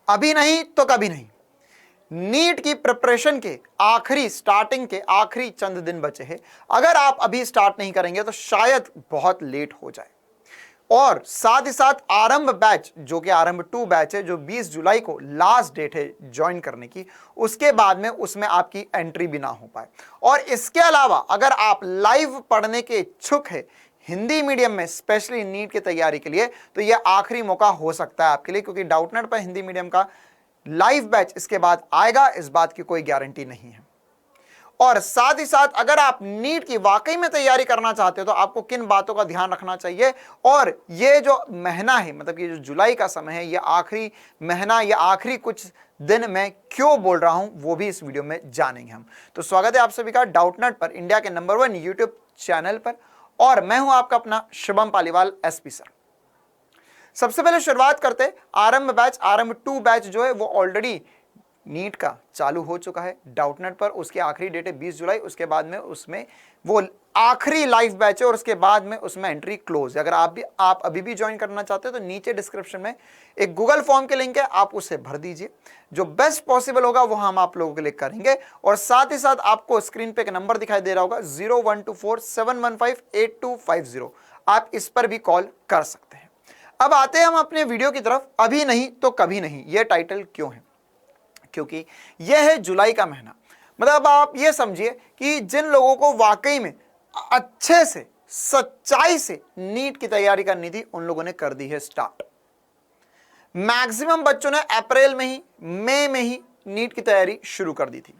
अभी नहीं तो कभी नहीं। नीट की प्रिपरेशन के स्टार्टिंग के आखिरी चंद दिन बचे हैं। अगर आप अभी स्टार्ट नहीं करेंगे तो शायद बहुत लेट हो जाए। और साथ ही साथ आरंभ बैच, जो कि आरंभ 2 बैच है, जो 20 जुलाई को लास्ट डेट है ज्वाइन करने की, उसके बाद में उसमें आपकी एंट्री भी ना हो पाए। और इसके अलावा अगर आप लाइव पढ़ने के इच्छुक है हिंदी मीडियम में, स्पेशली नीट की तैयारी के लिए, तो यह आखिरी मौका हो सकता है आपके लिए, क्योंकि डाउटनेट पर हिंदी मीडियम का लाइव बैच इसके बाद आएगा, इस बात की कोई गारंटी नहीं है। और साथ ही साथ अगर आप नीट की वाकई में तैयारी करना चाहते हो तो आपको किन बातों का ध्यान रखना चाहिए, और ये जो महीना है, मतलब ये जो जुलाई का समय है, ये आखिरी महीना या आखिरी कुछ दिन मैं क्यों बोल रहा हूं, वो भी इस वीडियो में जानेंगे हम। तो स्वागत है आप सभी का डाउटनेट पर, इंडिया के नंबर 1 यूट्यूब चैनल पर, और मैं हूं आपका अपना शुभम पालीवाल एसपी सर। सबसे पहले शुरुआत करते, आरंभ बैच, आरंभ 2 बैच जो है वो ऑलरेडी नीट का चालू हो चुका है डाउटनेट पर। उसकी आखिरी डेट है 20 जुलाई। उसके बाद में उसमें वो आखिरी लाइव बैच है और उसके बाद में उसमें एंट्री क्लोज है। अगर आप अभी भी ज्वाइन करना चाहते हो तो नीचे डिस्क्रिप्शन में एक गूगल फॉर्म के लिंक है, आप उसे भर दीजिए। जो बेस्ट पॉसिबल होगा वो हम आप लोगों के लिए करेंगे। और साथ ही साथ आपको स्क्रीन पे एक नंबर दिखाई दे रहा होगा 0124-715-8250, आप इस पर भी कॉल कर सकते हैं। अब आते हैं हम अपने वीडियो की तरफ। अभी नहीं तो कभी नहीं, यह टाइटल क्यों है? क्योंकि यह है जुलाई का महीना। मतलब आप यह समझिए कि जिन लोगों को वाकई में अच्छे से, सच्चाई से नीट की तैयारी करनी थी, उन लोगों ने कर दी है स्टार्ट। मैक्सिमम बच्चों ने अप्रैल में ही, मई में ही नीट की तैयारी शुरू कर दी थी।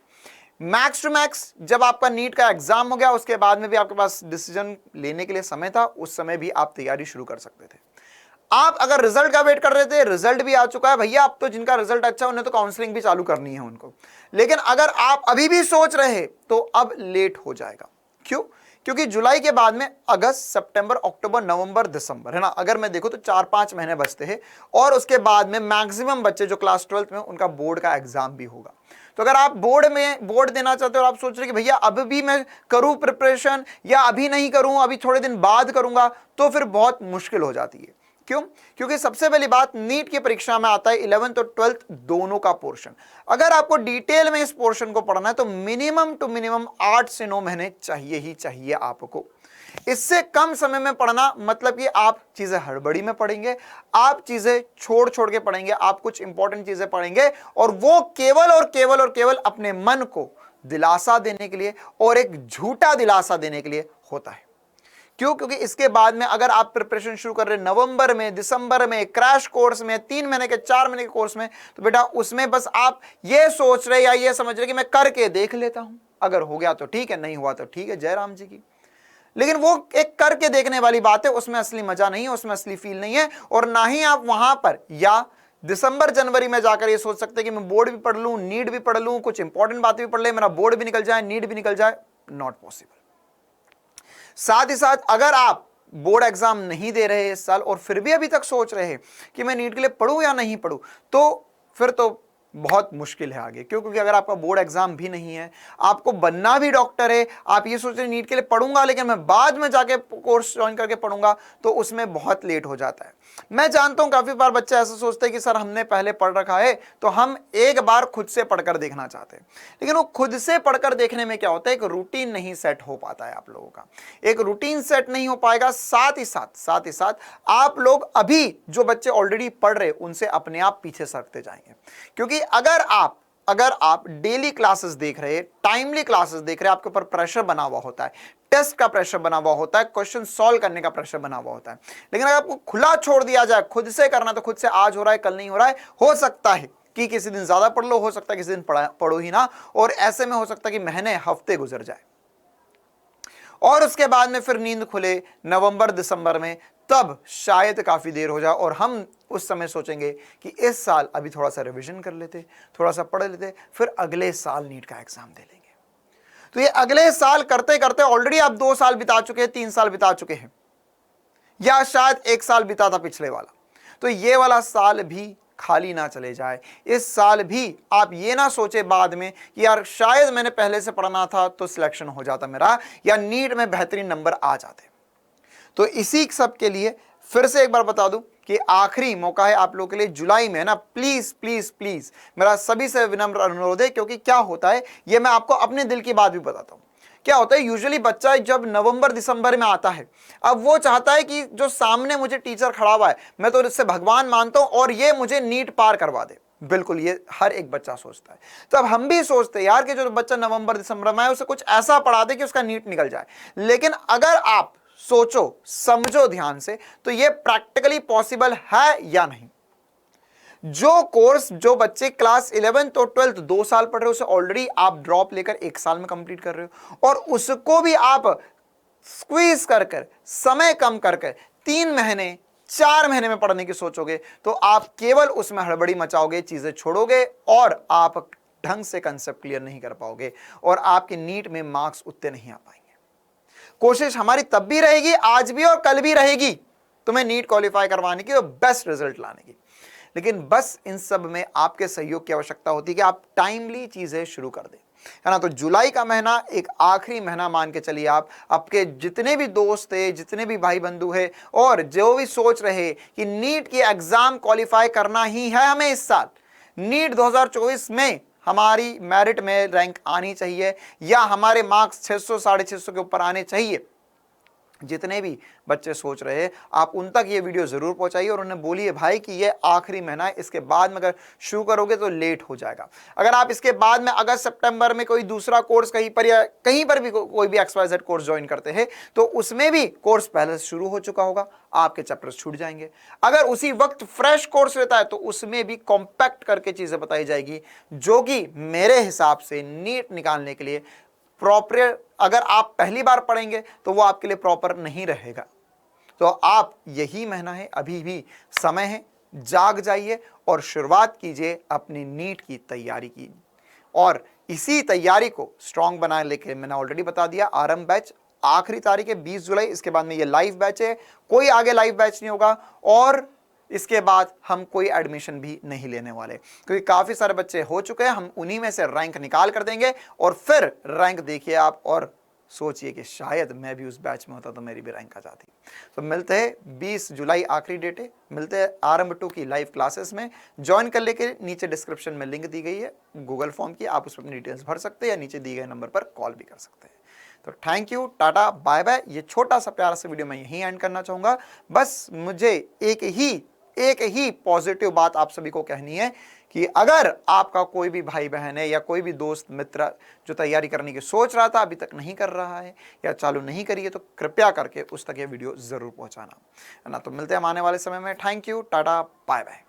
मैक्स टू मैक्स जब आपका नीट का एग्जाम हो गया, उसके बाद में भी आपके पास डिसीजन लेने के लिए समय था, उस समय भी आप तैयारी शुरू कर सकते थे। आप अगर रिजल्ट का वेट कर रहे थे, रिजल्ट भी आ चुका है भैया, अब तो जिनका रिजल्ट अच्छा है उन्हें तो काउंसलिंग भी चालू करनी है उनको। लेकिन अगर आप अभी भी सोच रहे हैं तो अब लेट हो जाएगा। क्यों? क्योंकि जुलाई के बाद में अगस्त, सितंबर, अक्टूबर, नवंबर, दिसंबर, है ना, अगर मैं देखूं तो 4-5 महीने बचते हैं। और उसके बाद में मैक्सिमम बच्चे जो क्लास 12th में, उनका बोर्ड का एग्जाम भी होगा। तो अगर आप बोर्ड देना चाहते हो और आप सोच रहे कि भैया अब भी मैं करूं प्रिपरेशन या अभी नहीं करूं, अभी थोड़े दिन बाद करूंगा, तो फिर बहुत मुश्किल हो जाती है। क्यों? क्योंकि सबसे पहली बात, नीट की परीक्षा में आता है 11th और 12th दोनों का पोर्शन। अगर आपको डिटेल में इस पोर्शन को पढ़ना है तो मिनिमम टू मिनिमम 8 से 9 महीने चाहिए ही चाहिए आपको। इससे कम समय में पढ़ना मतलब कि आप चीजें हड़बड़ी में पढ़ेंगे, आप चीजें छोड़ छोड़ के पढ़ेंगे, आप कुछ इंपॉर्टेंट चीजें पढ़ेंगे, और वो केवल और केवल और केवल अपने मन को दिलासा देने के लिए और एक झूठा दिलासा देने के लिए होता है। क्यों? क्योंकि इसके बाद में अगर आप प्रिपरेशन शुरू कर रहे हैं नवंबर में, दिसंबर में, क्रैश कोर्स में, 3 महीने के, 4 महीने के कोर्स में, तो बेटा उसमें बस आप ये सोच रहे या ये समझ रहे कि मैं करके देख लेता हूं, अगर हो गया तो ठीक है, नहीं हुआ तो ठीक है, जय राम जी की। लेकिन वो एक करके देखने वाली बात है, उसमें असली मजा नहीं है, उसमें असली फील नहीं है। और ना ही आप वहां पर या दिसंबर जनवरी में जाकर ये सोच सकते हैं कि मैं बोर्ड भी पढ़ लूं, नीट भी पढ़ लूं, कुछ इंपॉर्टेंट बातें भी पढ़ ले, मेरा बोर्ड भी निकल जाए, नीट भी निकल जाए। Not possible. साथ ही साथ अगर आप बोर्ड एग्जाम नहीं दे रहे इस साल और फिर भी अभी तक सोच रहे हैं कि मैं नीट के लिए पढूं या नहीं पढूं, तो फिर तो बहुत मुश्किल है आगे। क्यों? क्योंकि अगर आपका बोर्ड एग्जाम भी नहीं है, आपको बनना भी डॉक्टर है, आप ये सोच रहे नीट के लिए पढ़ूंगा लेकिन मैं बाद में जाके कोर्स ज्वाइन करके पढ़ूंगा, तो उसमें बहुत लेट हो जाता है। मैं जानता हूं काफी बार बच्चे ऐसा सोचते हैं कि सर हमने पहले पढ़ रखा है तो हम एक बार खुद से पढ़कर देखना चाहते हैं। लेकिन वो खुद से पढ़कर देखने में क्या होता है, एक रूटीन नहीं सेट हो पाता है आप लोगों का, एक रूटीन सेट नहीं हो पाएगा। साथ ही साथ आप लोग अभी जो बच्चे ऑलरेडी पढ़ रहे उनसे अपने आप पीछे सरकते जाएंगे। क्योंकि अगर आप डेली क्लासेस देख रहे, टाइमली क्लासेस देख रहे, आपके ऊपर प्रेशर बना हुआ होता है, टेस्ट का प्रेशर बना हुआ होता है, क्वेश्चन सॉल्व करने का प्रेशर बना हुआ होता है। लेकिन अगर आपको खुला छोड़ दिया जाए, खुद से करना, तो खुद से आज हो रहा है, कल नहीं हो रहा है, हो सकता है कि किसी दिन ज्यादा पढ़ लो, हो सकता है किसी दिन पढ़ो ही ना, और ऐसे में हो सकता है कि महीने, हफ्ते गुजर जाए, और उसके बाद में फिर नींद खुले नवंबर दिसंबर में, तब शायद काफी देर हो जाए और हम उस समय सोचेंगे कि इस साल अभी थोड़ा सा रिवीजन कर लेते, थोड़ा सा पढ़ लेते, फिर अगले साल नीट का एग्जाम दे लेंगे। तो ये अगले साल करते करते ऑलरेडी आप 2 साल बिता चुके हैं, 3 साल बिता चुके हैं, या शायद 1 साल बिता था पिछले वाला। तो ये वाला साल भी खाली ना चले जाए। इस साल भी आप ये ना सोचे बाद में कि यार शायद मैंने पहले से पढ़ना था तो सिलेक्शन हो जाता मेरा, या नीट में बेहतरीन नंबर आ जाते। तो इसी सब के लिए फिर से एक बार बता दूं कि आखिरी मौका है आप लोगों के लिए जुलाई में, है ना। प्लीज प्लीज प्लीज मेरा सभी से विनम्र अनुरोध है, क्योंकि क्या होता है ये मैं आपको अपने दिल की बात भी बताता हूं। क्या होता है, यूजुअली बच्चा जब नवंबर दिसंबर में आता है, अब वो चाहता है कि जो सामने मुझे टीचर खड़ा हुआ है मैं तो इससे भगवान मानता हूं और ये मुझे नीट पार करवा दे। बिल्कुल, ये हर एक बच्चा सोचता है। तो अब हम भी सोचते हैं यार कि जो बच्चा नवंबर दिसंबर में आए उसे कुछ ऐसा पढ़ा दे कि उसका नीट निकल जाए। लेकिन अगर आप सोचो समझो ध्यान से तो ये प्रैक्टिकली पॉसिबल है या नहीं। जो कोर्स जो बच्चे क्लास 11 और 12 2 साल पढ़ रहे हो उसे ऑलरेडी आप ड्रॉप लेकर 1 साल में कंप्लीट कर रहे हो, और उसको भी आप स्क्वीज कर समय कम कर 3 महीने 4 महीने में पढ़ने की सोचोगे तो आप केवल उसमें हड़बड़ी मचाओगे, चीजें छोड़ोगे और आप ढंग से कंसेप्ट क्लियर नहीं कर पाओगे और आपके नीट में मार्क्स उतने नहीं आ पाएंगे। कोशिश हमारी तब भी रहेगी, आज भी और कल भी रहेगी, तुम्हें नीट क्वालिफाई करवाने की और बेस्ट रिजल्ट लाने की। लेकिन बस इन सब में आपके सहयोग की आवश्यकता होती है कि आप टाइमली चीजें शुरू कर दें, है ना। तो जुलाई का महीना एक आखिरी महीना मान के चलिए। आप आपके जितने भी दोस्त है, जितने भी भाई बंधु है और जो भी सोच रहे कि नीट की एग्जाम क्वालिफाई करना ही है हमें इस साल, नीट 2024 में हमारी मेरिट में रैंक आनी चाहिए या हमारे मार्क्स 600 650 के ऊपर आने चाहिए, जितने भी बच्चे सोच रहे हैं आप उन तक ये वीडियो जरूर पहुंचाइए और उन्हें बोलिए भाई कि ये आखिरी महीना है, इसके बाद में अगर शुरू करोगे तो लेट हो जाएगा। अगर आप इसके बाद में अगस्त सितंबर में कोई दूसरा कोर्स कहीं पर या कहीं पर भी कोई भी XYZ कोर्स ज्वाइन करते हैं तो उसमें भी कोर्स पहले से शुरू हो चुका होगा, आपके चैप्टर्स छूट जाएंगे। अगर उसी वक्त फ्रेश कोर्स रहता है तो उसमें भी कॉम्पैक्ट करके चीजें बताई जाएगी, जो कि मेरे हिसाब से नीट निकालने के लिए प्रॉपर, अगर आप पहली बार पढ़ेंगे तो वो आपके लिए प्रॉपर नहीं रहेगा। तो आप यही महीना है, अभी भी समय है, जाग जाइए और शुरुआत कीजिए अपनी नीट की तैयारी की। और इसी तैयारी को स्ट्रांग बनाए लेके मैंने ऑलरेडी बता दिया, आरंभ बैच आखिरी तारीख है 20 जुलाई, इसके बाद में ये लाइव बैच है, कोई आगे लाइव बैच नहीं होगा और इसके बाद हम कोई एडमिशन भी नहीं लेने वाले, क्योंकि काफी सारे बच्चे हो चुके हैं। हम उन्हीं में से रैंक निकाल कर देंगे और फिर रैंक देखिए आप और सोचिए कि शायद मैं भी उस बैच में होता तो मेरी भी रैंक आ जाती। तो मिलते हैं 20 जुलाई आखिरी डेट है, मिलते हैं आरंभ 2 की लाइव क्लासेस में। ज्वाइन कर लेके नीचे डिस्क्रिप्शन में लिंक दी गई है गूगल फॉर्म की, आप उस पर अपनी डिटेल्स भर सकते हैं या नीचे दिए गए नंबर पर कॉल भी कर सकते हैं। तो thank you, tata, bye bye. ये छोटा सा प्यारा सा वीडियो मैं यहीं एंड करना चाहूंगा। बस मुझे एक ही पॉजिटिव बात आप सभी को कहनी है कि अगर आपका कोई भी भाई बहन है या कोई भी दोस्त मित्र जो तैयारी करने की सोच रहा था अभी तक नहीं कर रहा है या चालू नहीं करी है तो कृपया करके उस तक ये वीडियो जरूर पहुंचाना, है ना। तो मिलते हैं हम आने वाले समय में। Thank you, tata, bye bye.